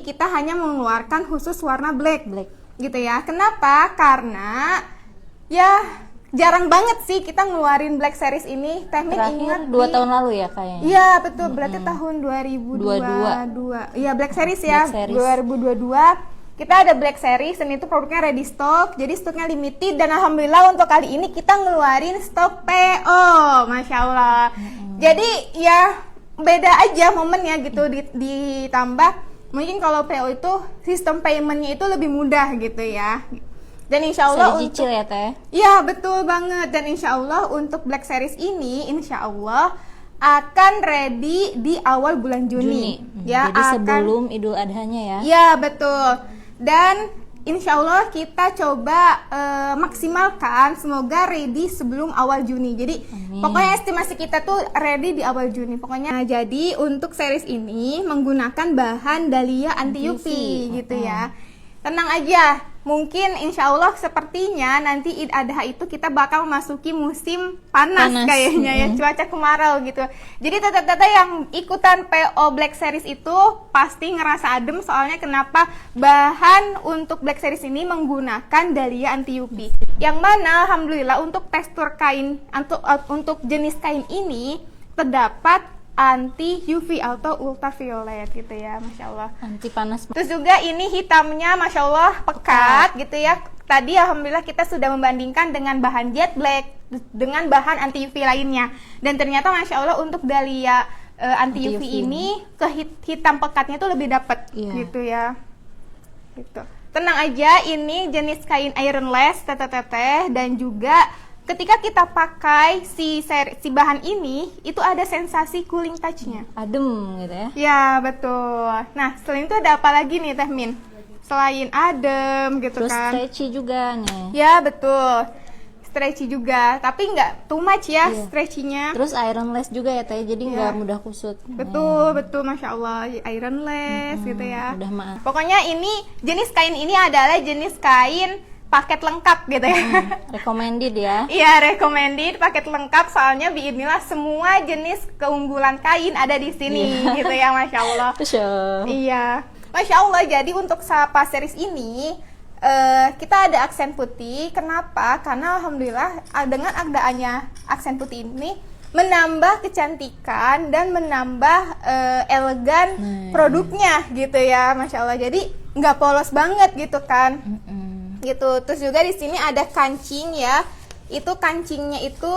kita hanya mengeluarkan khusus warna black gitu ya. Kenapa? Karena ya jarang banget sih kita ngeluarin Black Series ini. Teh Min ingat 2 tahun lalu ya kayaknya. Iya betul, berarti tahun 2022. Iya Black Series ya, Black Series. 2022 kita ada Black Series dan itu produknya ready stock, jadi stoknya limited dan alhamdulillah untuk kali ini kita ngeluarin stok PO, Masya Allah. Jadi ya beda aja momennya gitu, ditambah mungkin kalau PO itu sistem paymentnya itu lebih mudah gitu ya. Dan insya Allah bisa dicicil ya Teh? Iya betul banget, dan insya Allah untuk Black Series ini insya Allah akan ready di awal bulan Juni. Ya, jadi sebelum Idul Adhanya ya? Iya betul. Dan insya Allah kita coba maksimalkan semoga ready sebelum awal Juni. Jadi pokoknya estimasi kita tuh ready di awal Juni. Pokoknya nah, jadi untuk series ini menggunakan bahan Dahlia anti UV gitu ya. Tenang aja, mungkin insya Allah sepertinya nanti Id Adha itu kita bakal memasuki musim panas kayaknya ya, cuaca kemarau gitu. Jadi teteh-teteh yang ikutan PO Black Series itu pasti ngerasa adem, soalnya kenapa? Bahan untuk Black Series ini menggunakan Dahlia anti UV. Yang mana alhamdulillah untuk tekstur kain, untuk jenis kain ini terdapat anti UV atau ultraviolet gitu ya, Masya Allah. Anti panas. Terus juga ini hitamnya Masya Allah pekat gitu ya. Tadi alhamdulillah kita sudah membandingkan dengan bahan jet black dengan bahan anti UV lainnya. Dan ternyata Masya Allah untuk Dahlia anti UV ini hitam pekatnya itu lebih dapat gitu ya. Gitu. Tenang aja, ini jenis kain ironless teteh-teteh, dan juga ketika kita pakai si bahan ini, itu ada sensasi cooling touch-nya. Adem gitu ya? Ya, betul. Nah, selain itu ada apa lagi nih Teh Min? Selain adem gitu. Terus kan. stretchy juga nih. Ya, betul. Stretchy juga, tapi nggak too much ya stretchy-nya. Terus ironless juga ya Teh, jadi nggak mudah kusut. Betul, betul, Masya Allah. Ironless gitu ya. Mudah maaf. Pokoknya ini, jenis kain ini adalah jenis kain paket lengkap gitu ya. Recommended ya. Iya, recommended paket lengkap, soalnya biinilah semua jenis keunggulan kain ada di sini gitu ya, Masya Allah. Iya, Masya Allah. Jadi untuk Sapa series ini kita ada aksen putih. Kenapa? Karena alhamdulillah dengan adanya aksen putih ini menambah kecantikan dan menambah elegan produknya gitu ya, Masya Allah. Jadi nggak polos banget gitu kan. Gitu. Terus juga di sini ada kancing ya. Itu kancingnya itu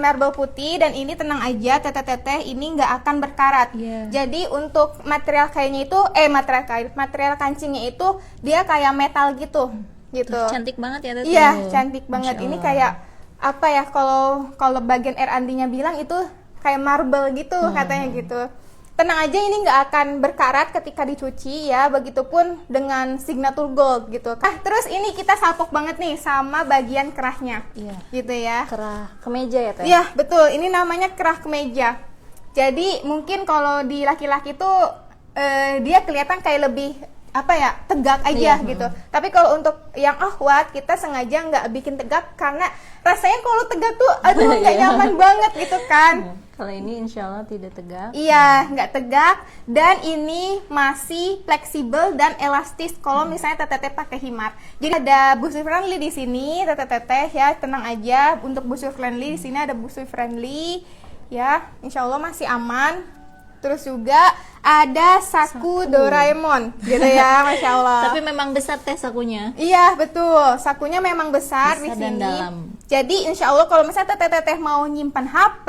marble putih, dan ini tenang aja teteh-teteh, ini nggak akan berkarat. Jadi untuk material kainnya itu material kancingnya itu dia kayak metal gitu. Cantik banget ya teteh. Iya, cantik banget. Ini kayak apa ya, kalau bagian R&D-nya bilang itu kayak marble gitu katanya gitu. Tenang aja, ini nggak akan berkarat ketika dicuci ya, begitupun dengan signature gold gitu. Terus ini kita salpok banget nih sama bagian kerahnya, gitu ya. Kerah kemeja ya Teh? Iya betul, ini namanya kerah kemeja. Jadi mungkin kalau di laki-laki tuh dia kelihatan kayak lebih apa ya, tegak aja gitu. Tapi kalau untuk yang akhwat, kita sengaja nggak bikin tegak karena rasanya kalau tegak tuh aduh nggak nyaman banget gitu kan. Kalau ini insya Allah tidak tegak. Iya, nggak tegak, dan ini masih fleksibel dan elastis kalau misalnya teteh pakai himar. Jadi ada busur friendly di sini, teteh ya, tenang aja. Untuk busur friendly di sini ada busur friendly, ya, insya Allah masih aman. Terus juga ada saku Doraemon, gitu ya, Masya Allah. Tapi memang besar Teh sakunya. Iya betul, sakunya memang besar di sini. Dalam. Jadi insya Allah kalau misalnya teteh mau nyimpan HP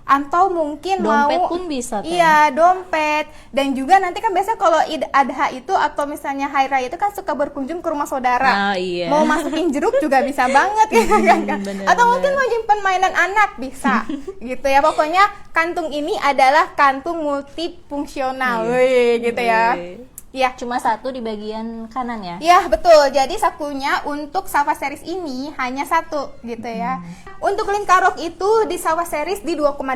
atau mungkin dompet mau pun bisa Teh. Iya, dompet. Dan juga nanti kan biasa kalau Id Adha itu atau misalnya Hari Raya itu kan suka berkunjung ke rumah saudara. Mau masukin jeruk juga bisa banget gitu kan. Atau mungkin mau nyimpan mainan anak bisa. Gitu ya. Pokoknya kantung ini adalah kantung multifungsional. Gitu ya. Ya, cuma satu di bagian kanan ya? Ya betul, jadi sakunya untuk Sapa series ini hanya satu gitu ya. Untuk lingkar rok itu di Sapa series di 2,8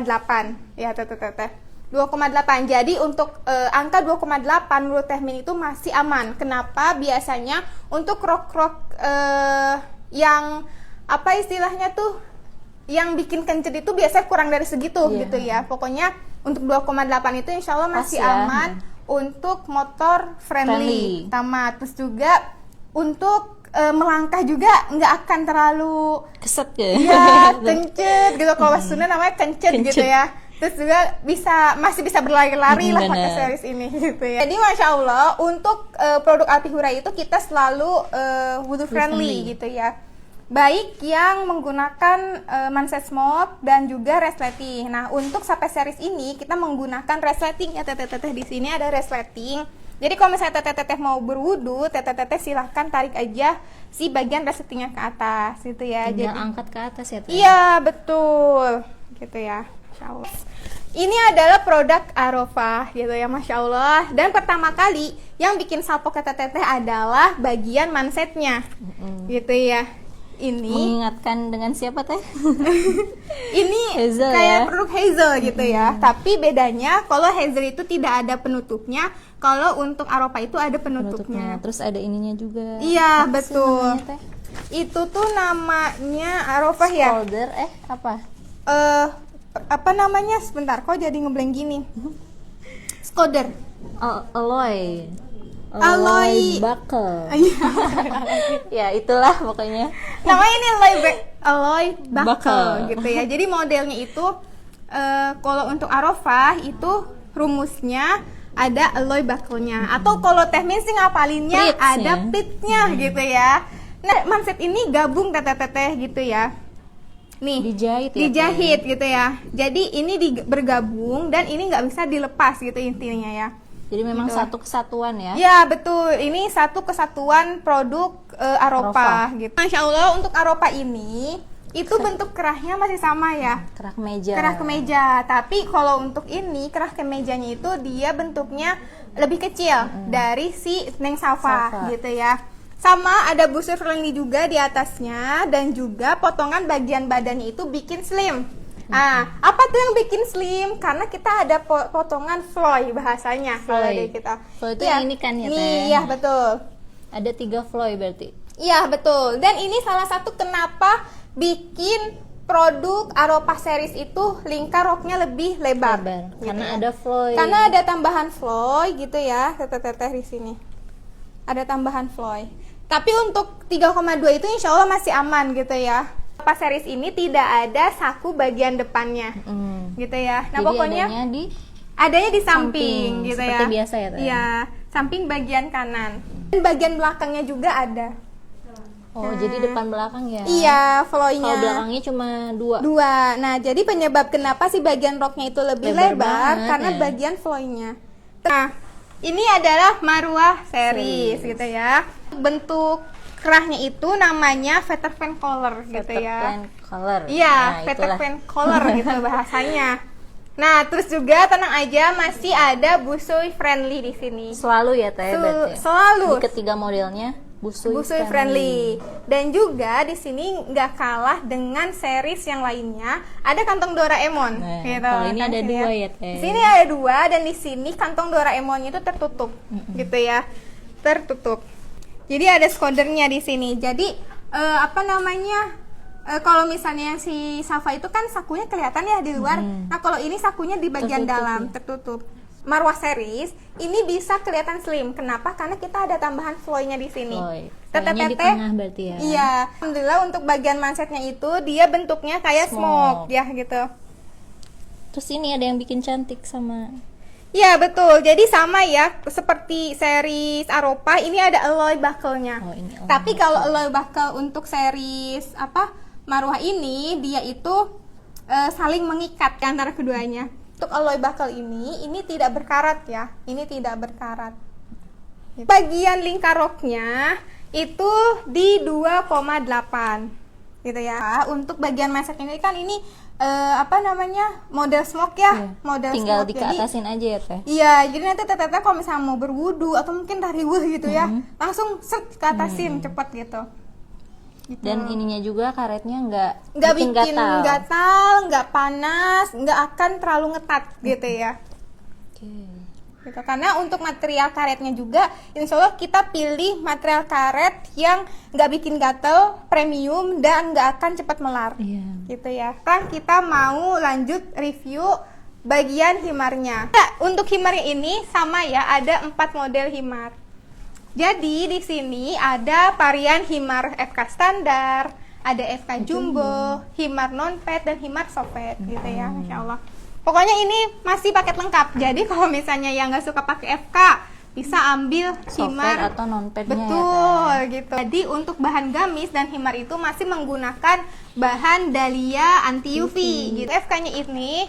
ya teteh. 2,8. Jadi untuk angka 2,8 menurut Teh Min itu masih aman. Kenapa? Biasanya untuk rok-rok yang apa istilahnya tuh, yang bikin kencet itu biasanya kurang dari segitu gitu ya. Pokoknya untuk 2,8 itu insya Allah masih aman. untuk motor friendly. Friendly. Sama terus juga untuk melangkah juga nggak akan terlalu Keset ya. ya kencet gitu. Kalau Sunda namanya kencet gitu Kencet. ya. Terus juga masih bisa berlari-lari lah pakai Benar. series ini gitu ya. Jadi Masya Allah untuk produk Alpihura itu kita selalu wudhu friendly friendly. gitu ya. Baik yang menggunakan Manset Mode dan juga resleting. Nah, untuk sampai series ini kita menggunakan resleting ya teteh-teteh. Di sini ada resleting. Jadi kalau misalnya teteh-teteh mau berwudu, teteh-teteh silahkan tarik aja si bagian resletingnya ke atas gitu ya. Tinggal Jadi angkat ke atas ya, Teh. iya betul gitu ya. Masya Allah. Ini adalah produk Arofah gitu ya, Masya Allah. Dan pertama kali yang bikin salpo ke teteh adalah bagian mansetnya gitu ya. Ini Mengingatkan dengan siapa, Teh? ini Hazel kayak ya? produk Hazel gitu ya. Tapi bedanya kalau Hazel itu tidak ada penutupnya, kalau untuk Arofah itu ada penutupnya. Terus ada ininya juga. Iya, Apa sih betul. namanya, Teh? Itu tuh namanya Arofah ya. Folder apa? Apa namanya? Sebentar, kok jadi ngeblank gini. Skoder. Alloy. Alloy. buckle. Iya. Ya, itulah pokoknya. Namanya ini alloy buckle Buckle. gitu ya. Jadi modelnya itu kalau untuk Arofah itu rumusnya ada alloy buckle-nya. Atau kalau Teh Min sih ngapalinnya Pleats-nya. ada pleats-nya gitu ya. Nah, manset ini gabung teteh-teteh gitu ya. Nih, Dijahit ya, dijahit gitu ya. Jadi ini bergabung dan ini nggak bisa dilepas gitu intinya ya. Jadi memang Gitu. satu kesatuan ya. Ya betul, ini satu kesatuan produk Arofah gitu. Masya Allah untuk Arofah ini itu bentuk kerahnya masih sama ya, Kerah kemeja. kerah kemeja. Tapi kalau untuk ini kerah kemejanya itu dia bentuknya lebih kecil dari si Neng Safa Safa. gitu ya. Sama ada busur friendly juga di atasnya dan juga potongan bagian badannya itu bikin slim. Nah, apa tuh yang bikin slim? Karena kita ada potongan floy bahasanya kalau Floy. dari kita. Floy itu Iya. yang ini kan ya, Teh? Iya, betul. Ada 3 floy berarti. Iya, betul. Dan ini salah satu kenapa bikin produk Arofah series itu lingkar roknya lebih lebar. Gitu Karena ya. ada floy. Karena ada tambahan floy gitu ya, teteh-teteh di sini. Ada tambahan floy. Tapi untuk 3,2 itu insya Allah masih aman gitu ya. Arofah series ini tidak ada saku bagian depannya. Gitu ya. Nah, Jadi pokoknya adanya di di samping gitu seperti ya. biasa ya, Teh? Iya, samping bagian kanan. Dan bagian belakangnya juga ada. Oh, jadi depan belakang ya. Iya, flow-nya. Kalau belakangnya cuma 2. Dua. Nah, jadi penyebab kenapa sih bagian roknya itu lebih Lebar lebar banget, karena ya. bagian flow-nya. Nah, ini adalah Marwah series gitu ya. Bentuk kerahnya itu namanya Veterpan collar gitu ya. Color. Iya, Nah, itulah. Veterpan collar gitu bahasanya. Nah, terus juga tenang aja masih ada busui friendly di sini. Selalu ya, Teh, berarti. Selalu. Di ketiga modelnya busui friendly. Dan juga di sini nggak kalah dengan series yang lainnya. Ada kantong Doraemon. Nah, Gitu. kalau ini kan ada sini 2 ya, Teh. Di sini ada 2 dan di sini kantong Doraemonnya itu tertutup, gitu ya, tertutup. Jadi ada skodernya di sini. Jadi apa namanya? Kalau misalnya yang si Safa itu kan sakunya kelihatan ya di luar. Nah, kalau ini sakunya di bagian Tertutup, dalam, ya. tertutup. Marwah series ini bisa kelihatan slim. Kenapa? Karena kita ada tambahan floy-nya di sini. Floy. Teteh-teteh. Floy-nya di tengah berarti ya. Iya. Alhamdulillah untuk bagian mansetnya itu dia bentuknya kayak smoke ya gitu. Terus ini ada yang bikin cantik sama. Iya betul. Jadi sama ya seperti series Arofah ini ada alloy buckle-nya. Oh, ini alloy Tapi kalau alloy buckle untuk series Marwah ini dia itu saling mengikat antara keduanya. Untuk alloy buckle ini tidak berkarat ya. Ini tidak berkarat. Bagian lingkar roknya itu di 2,8 gitu ya. Untuk bagian manset ini kan ini model smoke ya. Iya. Model Tinggal smoke. dikeatasin aja ya, Teh. Iya, jadi nanti teteh kalau misalnya mau berwudu atau mungkin tariwuh gitu ya, langsung set ke atasin cepet gitu. Dan ininya juga karetnya nggak Bikin gatal, nggak panas, nggak akan terlalu ngetat gitu ya. Oke. Gitu. Karena untuk material karetnya juga, insya Allah kita pilih material karet yang nggak bikin gatal, premium dan nggak akan cepat melar. Iya. Gitu ya. Sekarang kita mau lanjut review bagian himarnya. Nah, untuk himarnya ini sama ya, ada 4 model himar. Jadi di sini ada varian himar FK standar, ada FK jumbo, himar non pet dan himar soft-pet gitu ya, Masya Allah. Pokoknya ini masih paket lengkap. Jadi kalau misalnya yang nggak suka pakai FK, bisa ambil himar Soft-pet atau non-petnya betul ya, gitu. Jadi untuk bahan gamis dan himar itu masih menggunakan bahan Dahlia anti UV gitu. FK-nya ini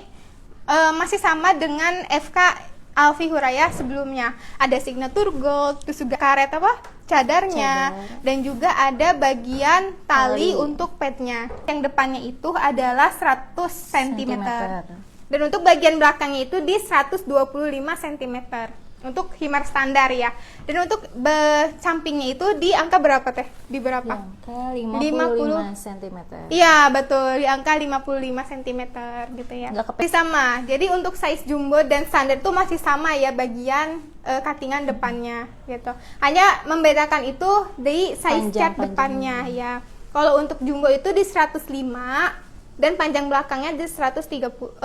masih sama dengan FK Alfi Hurayah sebelumnya. Ada signature gold, terus juga karet apa? Cadarnya, dan juga ada bagian tali untuk petnya. Yang depannya itu adalah 100 cm. Dan untuk bagian belakangnya itu di 125 cm. Untuk himar standar ya. Dan untuk sampingnya itu di angka berapa teh? Di berapa? Di angka 55 cm. Iya betul, di angka 55 cm gitu ya. Masih sama. Jadi untuk size jumbo dan standar itu masih sama ya bagian cuttingan depannya gitu. Hanya membedakan itu di size cat depannya ya. Kalau untuk jumbo itu di 105 dan panjang belakangnya di 115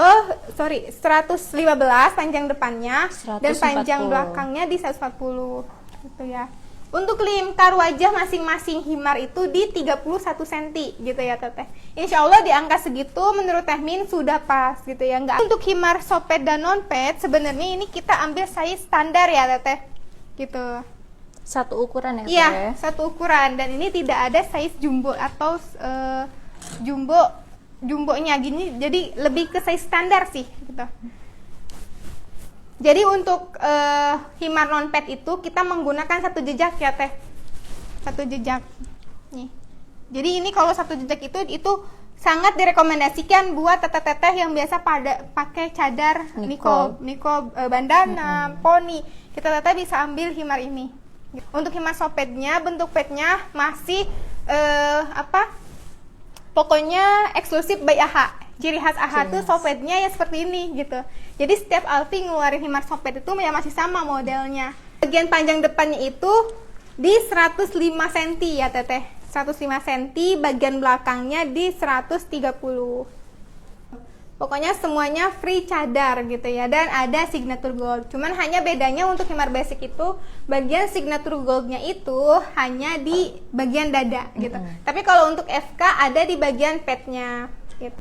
panjang depannya 140. Dan panjang belakangnya di 140 gitu ya. Untuk lingkar wajah masing-masing himar itu di 31 cm gitu ya Teteh. Insya Allah di angka segitu menurut Teh Min sudah pas gitu ya. Untuk himar soft-pet dan non-pet sebenarnya ini kita ambil size standar ya Teteh gitu. Satu ukuran ya Teh? Iya, satu ukuran. Dan ini tidak ada size jumbo atau jumbonya gini, jadi lebih ke size standar sih gitu. Jadi untuk himar non pet itu kita menggunakan 1 jejak ya Teh, 1 jejak nih. Jadi ini kalau 1 jejak itu sangat direkomendasikan buat teteh-teteh yang biasa pakai cadar niko bandana, poni. Kita teteh bisa ambil himar ini. Untuk himar softpetnya, bentuk petnya masih pokoknya eksklusif by AHA. Ciri khas AHA tuh softpetnya ya seperti ini gitu. Jadi setiap Alfi ngeluarin himar softpet itu ya masih sama modelnya. Bagian panjang depannya itu di 105 cm ya Teteh. 105 cm, bagian belakangnya di 130. Pokoknya semuanya free cadar gitu ya, dan ada signature gold. Cuman hanya bedanya untuk himar basic itu bagian signature goldnya itu hanya di bagian dada gitu. Tapi kalau untuk FK ada di bagian petnya gitu.